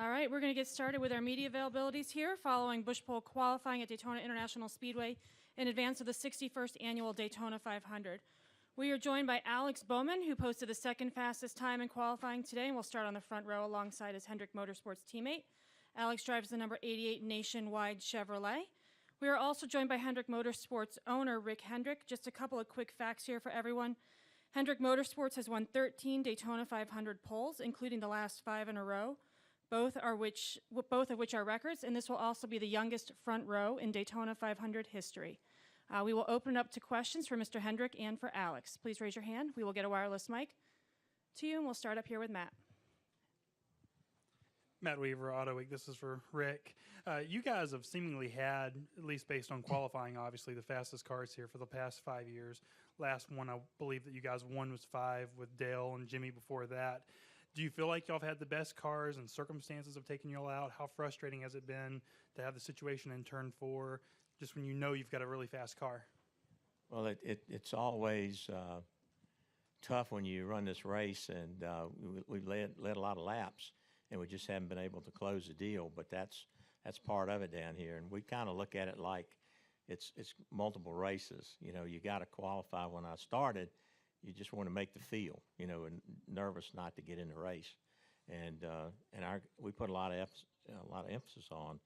All right, we're going to get started with our media availabilities here following Busch Pole qualifying at Daytona International Speedway in advance of the 61st annual Daytona 500. We are joined by Alex Bowman, who posted the second fastest time in qualifying today, and will start on the front row alongside his Hendrick Motorsports teammate. Alex drives the number 88 Nationwide Chevrolet. We are also joined by Hendrick Motorsports owner Rick Hendrick. Just a couple of quick facts here for everyone. Hendrick Motorsports has won 13 Daytona 500 poles, including the last 5 in a row, both of which are records, and this will also be the youngest front row in Daytona 500 history. We will open it up to questions for Mr. Hendrick and for Alex. Please raise your hand. We will get a wireless mic to you, and we'll start up here with Matt. Matt Weaver, Auto Week. This is for Rick. You guys have seemingly had, at least based on qualifying, obviously, the fastest cars here for the past 5 years. Last one, I believe that you guys won was 5 with Dale and Jimmy before that. Do you feel like y'all have had the best cars and circumstances have taken y'all out? How frustrating has it been to have the situation in turn 4, just when you know you've got a really fast car? Well, it's always tough when you run this race, and we've led a lot of laps, and we just haven't been able to close the deal. But that's part of it down here, and we kind of look at it like it's multiple races. You know, you got to qualify. When I started, you just want to make the field, you know, and nervous not to get in the race, and we put a lot of emphasis on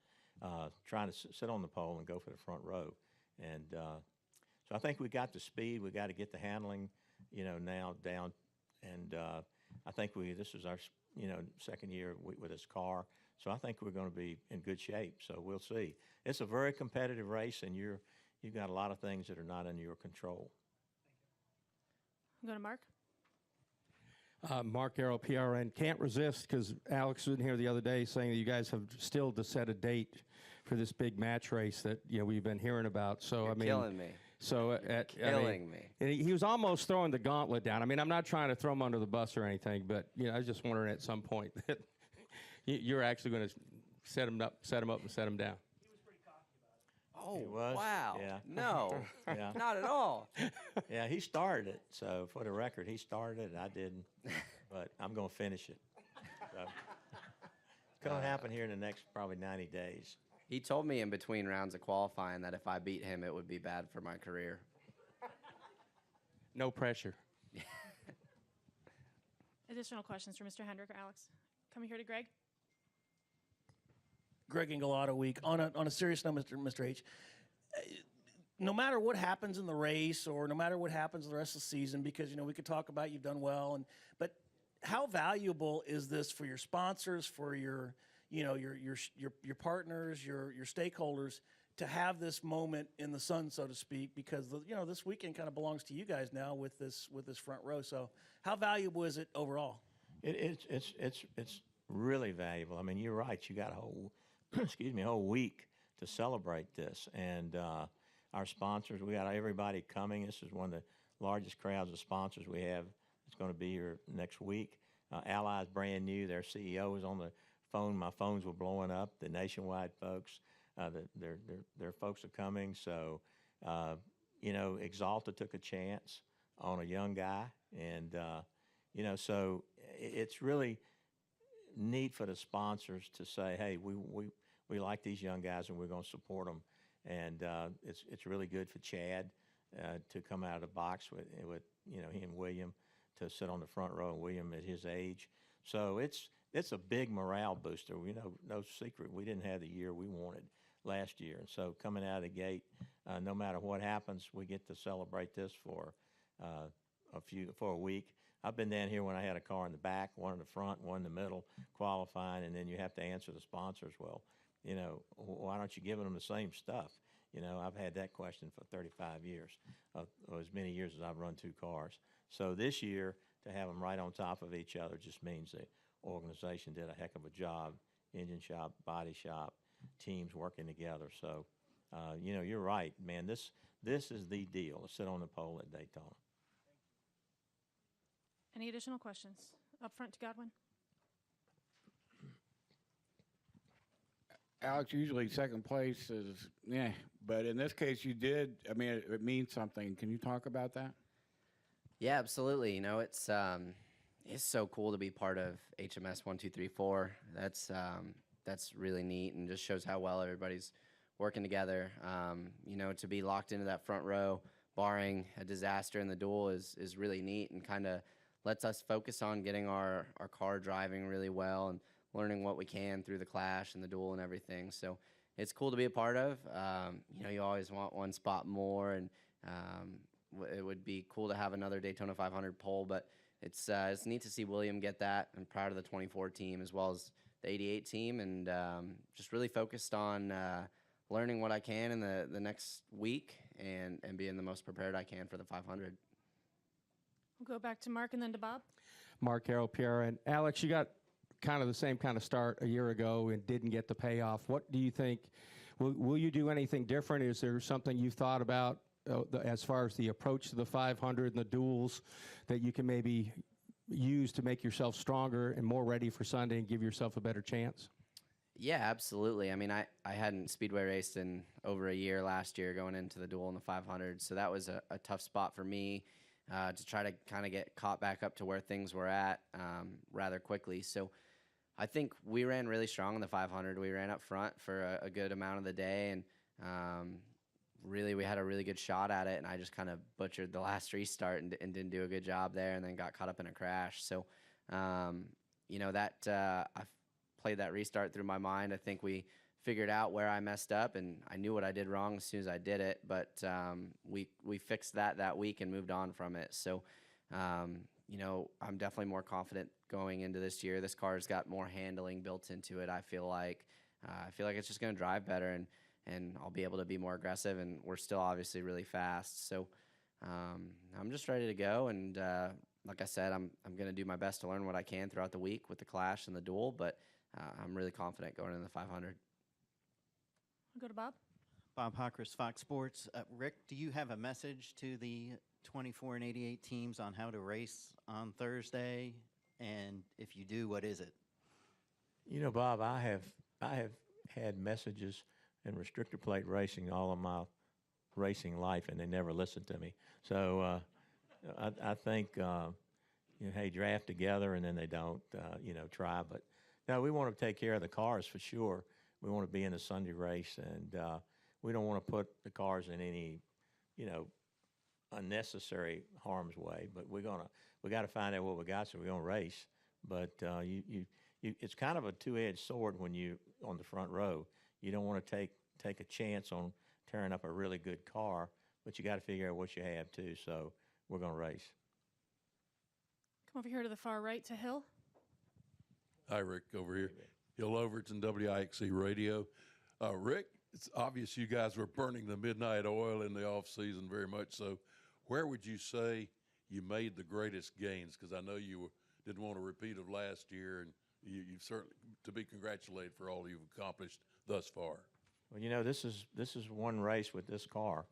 trying to sit on the pole and go for the front row, and so I think we got the speed. We got to get the handling, you know, now down, and I think this is our second year with this car, so I think we're going to be in good shape. So we'll see. It's a very competitive race, and you've got a lot of things that are not under your control. Go to Mark. Mark Arrow, PRN. Can't resist, because Alex was in here the other day saying that you guys have still to set a date for this big match race that we've been hearing about. So You're killing me. So Killing me. and he was almost throwing the gauntlet down. I mean, I'm not trying to throw him under the bus or anything, but I was just wondering at some point that you're actually going to set him up, and set him down. Oh, He was? wow. Yeah. No, Yeah. not at all. Yeah, he started it. So for the record, he started it. I didn't, but I'm going to finish it. So it's going to happen here in the next probably 90 days. He told me in between rounds of qualifying that if I beat him, it would be bad for my career. No pressure. Additional questions for Mr. Hendrick or Alex? Coming here to Greg. Greg Engel, Auto Week. On a serious note, Mr. H, no matter what happens in the race, or no matter what happens the rest of the season, because we could talk about you've done well, but how valuable is this for your sponsors, for your partners, your stakeholders, to have this moment in the sun, so to speak, because this weekend kind of belongs to you guys now with this front row. So how valuable is it overall? It's really valuable. I mean, you're right. You got a whole whole week to celebrate this, and our sponsors. We got everybody coming. This is one of the largest crowds of sponsors we have. It's going to be here next week. Allies brand new. Their CEO is on the phone. My phones were blowing up. The Nationwide folks, their folks are coming. So, Axalta took a chance on a young guy, and so it's really neat for the sponsors to say, hey, we like these young guys and we're going to support them, and it's really good for Chad to come out of the box with he and William to sit on the front row, and William at his age. So it's a big morale booster. No secret, we didn't have the year we wanted last year, and so coming out of the gate, no matter what happens, we get to celebrate this for a week. I've been down here when I had a car in the back, one in the front, one in the middle, qualifying, and then you have to answer the sponsors. Well, why aren't you giving them the same stuff? I've had that question for 35 years, as many years as I've run 2 cars. So this year, to have them right on top of each other just means the organization did a heck of a job. Engine shop, body shop, teams working together. So, you're right, man. This is the deal, to sit on the pole at Daytona. Any additional questions? Up front to Godwin. Alex, usually second place is, but in this case you did. I mean, it means something. Can you talk about that? Yeah, absolutely. It's It's so cool to be part of HMS 1234. That's really neat and just shows how well everybody's working together. To be locked into that front row, barring a disaster in the duel, is really neat and kind of lets us focus on getting our car driving really well and learning what we can through the clash and the duel and everything. So it's cool to be a part of. You always want one spot more, and it would be cool to have another Daytona 500 pole, but it's neat to see William get that. I'm proud of the 24 team as well as the 88 team, and just really focused on learning what I can in the next week and being the most prepared I can for the 500. We'll go back to Mark and then to Bob. Mark, Carol, Pierre, and Alex, you got kind of the same kind of start a year ago and didn't get the payoff. What do you think? Will you do anything different? Is there something you've thought about as far as the approach to the 500 and the duels that you can maybe use to make yourself stronger and more ready for Sunday and give yourself a better chance? Yeah, absolutely. I mean, I hadn't speedway raced in over a year last year going into the duel in the 500, so that was a tough spot for me to try to kind of get caught back up to where things were at rather quickly. So I think we ran really strong in the 500. We ran up front for a good amount of the day, and really we had a really good shot at it, and I just kind of butchered the last restart and didn't do a good job there, and then got caught up in a crash. So, I've played that restart through my mind. I think we figured out where I messed up, and I knew what I did wrong as soon as I did it, but we fixed that week and moved on from it. So, I'm definitely more confident going into this year. This car's got more handling built into it. I feel like it's just going to drive better, and I'll be able to be more aggressive, and we're still obviously really fast. So I'm just ready to go, and like I said, I'm going to do my best to learn what I can throughout the week with the clash and the duel, but I'm really confident going into the 500. We'll go to Bob. Bob Hockris, Fox Sports. Rick, do you have a message to the 24 and 88 teams on how to race on Thursday? And if you do, what is it? Bob, I have had messages in restrictor plate racing all of my racing life, and they never listened to me. So I think, hey, draft together, and then they don't, try. But no, we want to take care of the cars for sure. We want to be in a Sunday race, and we don't want to put the cars in any, unnecessary harm's way. But we got to find out what we got, so we're gonna race. But it's kind of a two-edged sword when you on the front row. You don't want to take a chance on tearing up a really good car, but you got to figure out what you have too. So we're gonna race. Come over here to the far right to Hill. Hi, Rick, over here. Hill Overton, WIXC Radio. Rick, it's obvious you guys were burning the midnight oil in the off season very much so. Where would you say you made the greatest gains? Because I know you didn't want a repeat of last year, and you've certainly to be congratulated for all you've accomplished thus far. Well, this is one race with this car,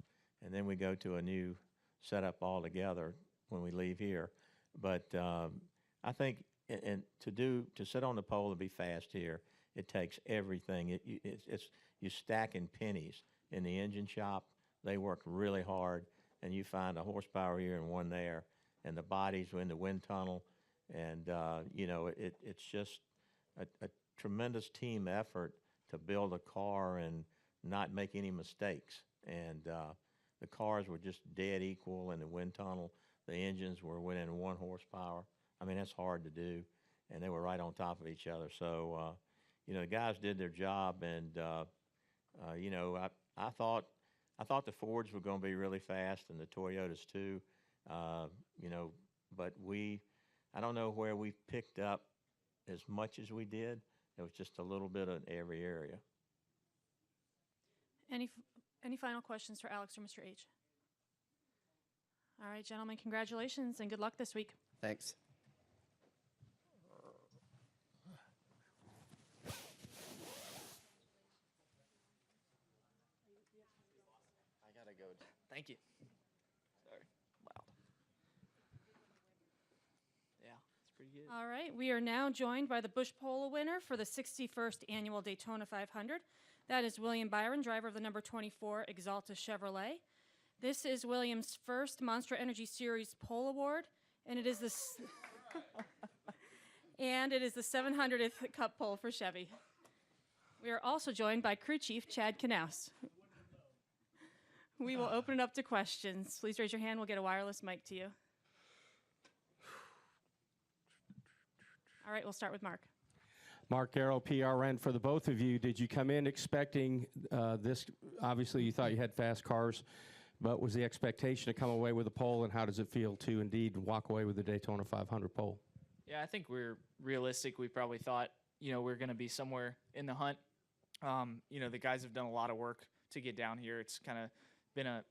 and then we go to a new setup altogether when we leave here. But I think, and to sit on the pole and be fast here, it takes everything. It's you stacking pennies in the engine shop. They work really hard, and you find a horsepower here and one there, and the bodies are in the wind tunnel, and it's just a tremendous team effort to build a car and not make any mistakes. And the cars were just dead equal in the wind tunnel. The engines were within 1 horsepower. I mean, that's hard to do, and they were right on top of each other. So, the guys did their job, and I thought the Fords were going to be really fast, and the Toyotas too. But I don't know where we picked up as much as we did. It was just a little bit in every area. Any final questions for Alex or Mr. H? All right, gentlemen, congratulations and good luck this week. Thanks. I gotta go. Thank you. Sorry. Loud. Yeah, it's pretty good. All right, we are now joined by the Busch Pole winner for the 61st Annual Daytona 500. That is William Byron, driver of the number 24 Axalta Chevrolet. This is William's first Monster Energy Series pole award, and it is And it is the 700th Cup pole for Chevy. We are also joined by Crew Chief Chad Knaus. We will open it up to questions. Please raise your hand. We'll get a wireless mic to you. All right, we'll start with Mark. Mark Garrow, PRN, for the both of you. Did you come in expecting this? Obviously, you thought you had fast cars, but was the expectation to come away with a pole, and how does it feel to indeed walk away with the Daytona 500 pole? Yeah, I think we're realistic. We probably thought, we're going to be somewhere in the hunt. The guys have done a lot of work to get down here. It's kind of been a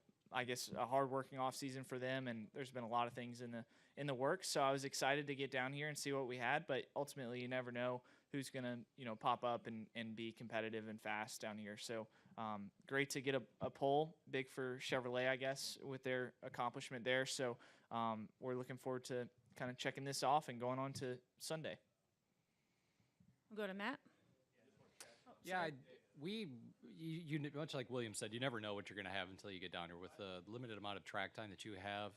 hard-working off season for them, and there's been a lot of things in the works. So I was excited to get down here and see what we had, but ultimately you never know who's going to pop up and be competitive and fast down here. So great to get a pole, big for Chevrolet, I guess, with their accomplishment there. So we're looking forward to kind of checking this off and going on to Sunday. We'll go to Matt. Yeah, much like William said, you never know what you're going to have until you get down here with the limited amount of track time that you have.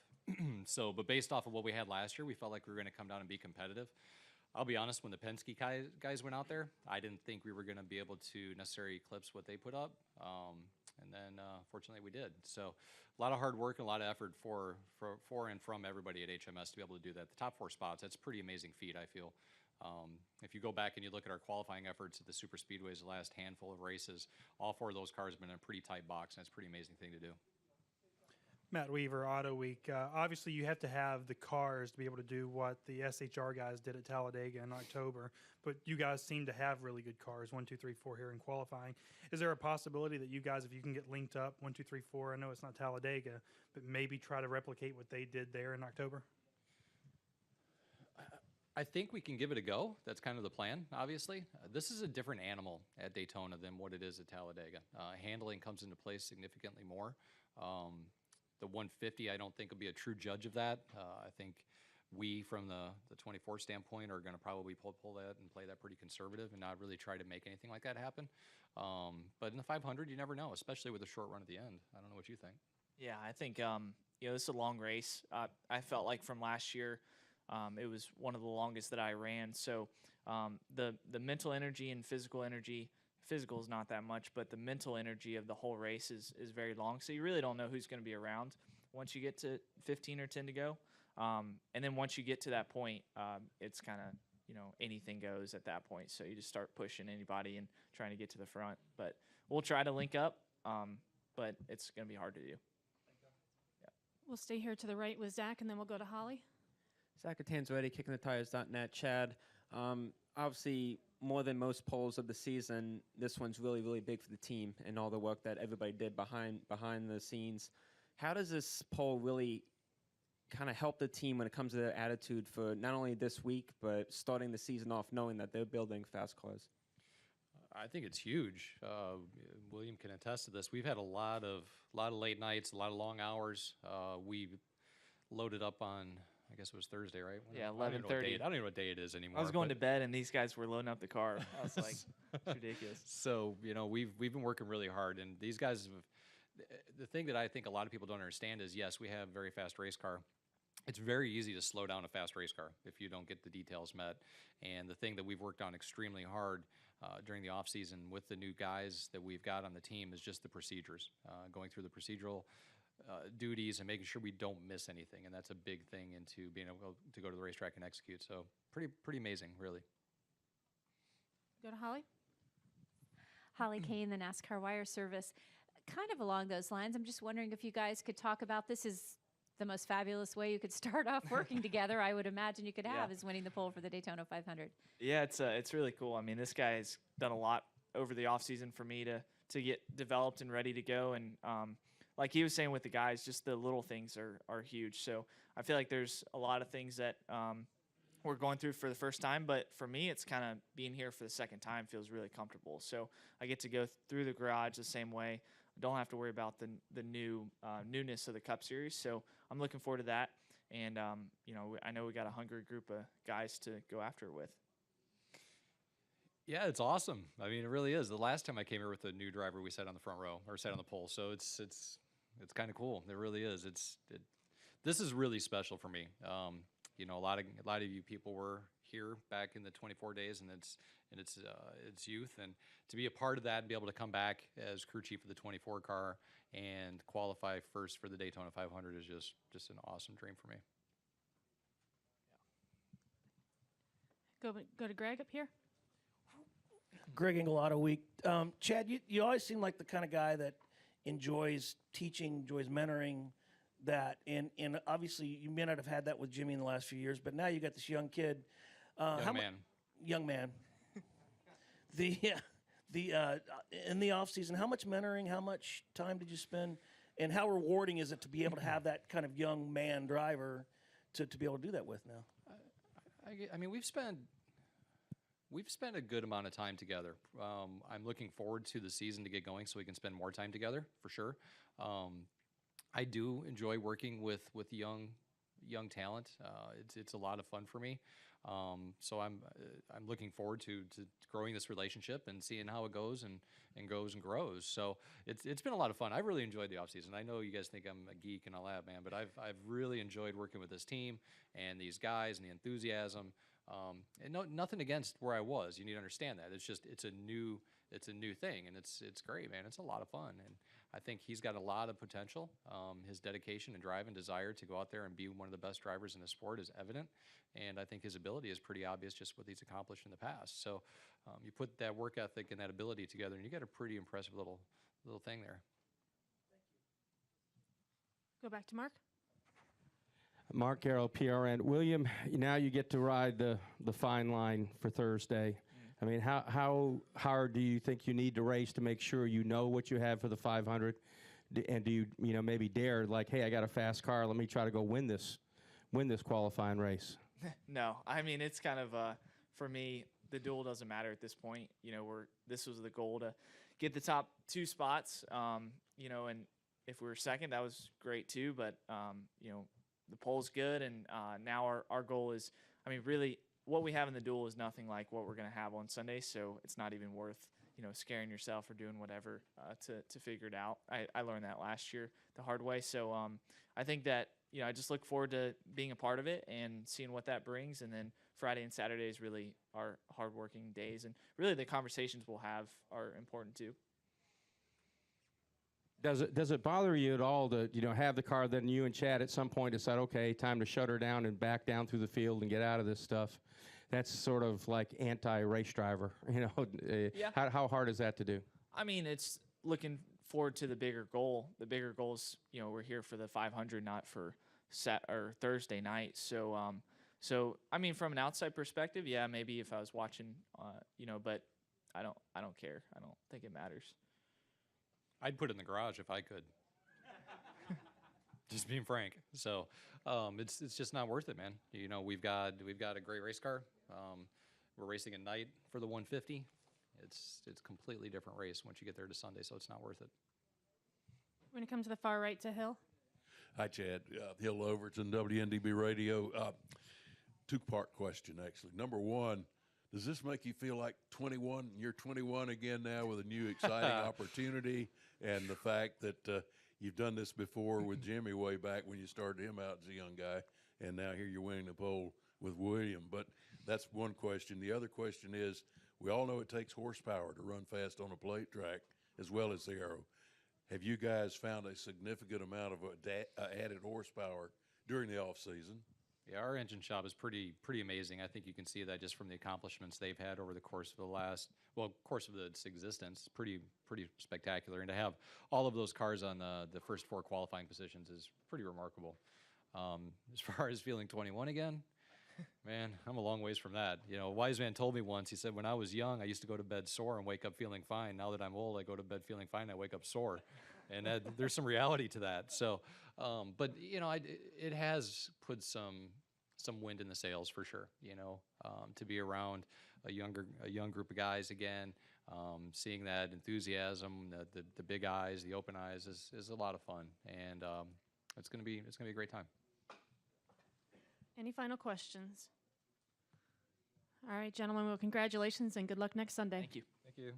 But based off of what we had last year, we felt like we were going to come down and be competitive. I'll be honest, when the Penske guys went out there, I didn't think we were going to be able to necessarily eclipse what they put up. And then, fortunately, we did. So a lot of hard work and a lot of effort for and from everybody at HMS to be able to do that. The top 4 spots, that's a pretty amazing feat, I feel. If you go back and you look at our qualifying efforts at the super speedways the last handful of races, all 4 of those cars have been in a pretty tight box, and that's a pretty amazing thing to do. Matt Weaver, Auto Week. Obviously, you have to have the cars to be able to do what the SHR guys did at Talladega in October, but you guys seem to have really good cars, 1, 2, 3, 4 here in qualifying. Is there a possibility that you guys, if you can get linked up, 1, 2, 3, 4, I know it's not Talladega, but maybe try to replicate what they did there in October? I think we can give it a go. That's kind of the plan, obviously. This is a different animal at Daytona than what it is at Talladega. Handling comes into play significantly more. The 150, I don't think, will be a true judge of that. I think we, from the 24 standpoint, are going to probably pull that and play that pretty conservative and not really try to make anything like that happen. But in the 500, you never know, especially with a short run at the end. I don't know what you think. Yeah, I think this is a long race. I felt like from last year, it was one of the longest that I ran. So the mental energy and physical energy, physical is not that much, but the mental energy of the whole race is very long. So you really don't know who's going to be around once you get to 15 or 10 to go. And then once you get to that point, it's kind of, anything goes at that point. So you just start pushing anybody and trying to get to the front. But we'll try to link up, but it's going to be hard to do. Yeah. We'll stay here to the right with Zach, and then we'll go to Holly. Zach Tanzuetti, kickingthetires.net. Chad, obviously more than most polls of the season, this one's really, really big for the team and all the work that everybody did behind the scenes. How does this poll really kind of help the team when it comes to their attitude for not only this week, but starting the season off knowing that they're building fast cars? I think it's huge. William can attest to this. We've had a lot of late nights, a lot of long hours. We loaded up on, I guess it was Thursday, right? Yeah, 11:30. I don't even know what day it is anymore. I was going to bed, and these guys were loading up the car. I was like, it's ridiculous. So, we've been working really hard, and these guys have, the thing that I think a lot of people don't understand is, yes, we have a very fast race car. It's very easy to slow down a fast race car if you don't get the details met. And the thing that we've worked on extremely hard during the off season with the new guys that we've got on the team is just the procedures, going through the procedural duties and making sure we don't miss anything. And that's a big thing into being able to go to the racetrack and execute. So pretty amazing, really. Go to Holly. Holly Kane, the NASCAR Wire Service. Kind of along those lines, I'm just wondering if you guys could talk about, this is the most fabulous way you could start off working together, I would imagine you could have, is winning the pole for the Daytona 500. Yeah, it's really cool. I mean, this guy's done a lot over the offseason for me to get developed and ready to go. And like he was saying with the guys, just the little things are huge. So I feel like there's a lot of things that we're going through for the first time. But for me, it's kind of being here for the second time feels really comfortable. So I get to go through the garage the same way. I don't have to worry about the newness of the Cup Series. So I'm looking forward to that. And, I know we got a hungry group of guys to go after it with. Yeah, it's awesome. I mean, it really is. The last time I came here with a new driver, we sat on the front row or sat on the pole. So it's kind of cool. It really is. This is really special for me. You know, a lot of you people were here back in the 24 days and its youth, and to be a part of that and be able to come back as crew chief of the 24 car and qualify first for the Daytona 500 is just an awesome dream for me. Go to Greg up here. Greg Engelauto Week. Chad, you always seem like the kind of guy that enjoys teaching, enjoys mentoring, that, and obviously you may not have had that with Jimmy in the last few years, but now you got this young kid. Young man. In the off season, how much mentoring, how much time did you spend, and how rewarding is it to be able to have that kind of young man driver to be able to do that with now? I mean, we've spent a good amount of time together. I'm looking forward to the season to get going so we can spend more time together for sure. I do enjoy working with young talent. It's a lot of fun for me. So I'm looking forward to growing this relationship and seeing how it goes and grows. So it's been a lot of fun. I really enjoyed the offseason. I know you guys think I'm a geek and all that, man, but I've really enjoyed working with this team and these guys and the enthusiasm. And nothing against where I was. You need to understand that. It's just it's a new thing, and it's great, man. It's a lot of fun, and I think he's got a lot of potential. His dedication and drive and desire to go out there and be one of the best drivers in the sport is evident, and I think his ability is pretty obvious just what he's accomplished in the past. So you put that work ethic and that ability together, and you get a pretty impressive little thing there. Go back to Mark. Mark Garrow, PRN. William, now you get to ride the fine line for Thursday. I mean, how hard do you think you need to race to make sure you know what you have for the 500? And do you maybe dare, like, hey, I got a fast car, let me try to go win this qualifying race? No, I mean, it's kind of for me, the duel doesn't matter at this point. This was the goal to get the top 2 spots. And if we were second, that was great too. But the pole's good, and now our goal is, I mean, really, what we have in the duel is nothing like what we're going to have on Sunday, so it's not even worth, scaring yourself or doing whatever to figure it out. I learned that last year the hard way, so I think that, I just look forward to being a part of it and seeing what that brings, and then Friday and Saturday is really our hardworking days, and really the conversations we'll have are important too. Does it bother you at all to have the car, then you and Chad at some point decide, okay, time to shut her down and back down through the field and get out of this stuff? That's sort of like anti-race driver, Yeah. How hard is that to do? I mean, it's looking forward to the bigger goal. The bigger goal is, we're here for the 500, not for Thursday night. So, I mean, from an outside perspective, yeah, maybe if I was watching, but I don't care. I don't think it matters. I'd put it in the garage if I could. Just being frank. So it's just not worth it, man. We've got a great race car. We're racing at night for the 150. It's a completely different race once you get there to Sunday, so it's not worth it. We're going to come to the far right to Hill. Hi, Chad. Hill Overton, WNDB Radio. Two-part question, actually. Number one, does this make you feel like 21? You're 21 again now with a new exciting opportunity, and the fact that you've done this before with Jimmy way back when you started him out as a young guy, and now here you're winning the pole with William. But that's one question. The other question is, we all know it takes horsepower to run fast on a plate track as well as the aero. Have you guys found a significant amount of added horsepower during the off season? Yeah, our engine shop is pretty amazing. I think you can see that just from the accomplishments they've had over the course of its existence. It's pretty spectacular. And to have all of those cars on the first 4 qualifying positions is pretty remarkable. As far as feeling 21 again, man, I'm a long ways from that. A wise man told me once, he said, when I was young, I used to go to bed sore and wake up feeling fine. Now that I'm old, I go to bed feeling fine, I wake up sore. And there's some reality to that. So, but it has put some wind in the sails for sure. To be around a young group of guys again, seeing that enthusiasm, the big eyes, the open eyes is a lot of fun, and it's gonna be a great time. Any final questions? All right, gentlemen. Well, congratulations and good luck next Sunday. Thank you. Thank you.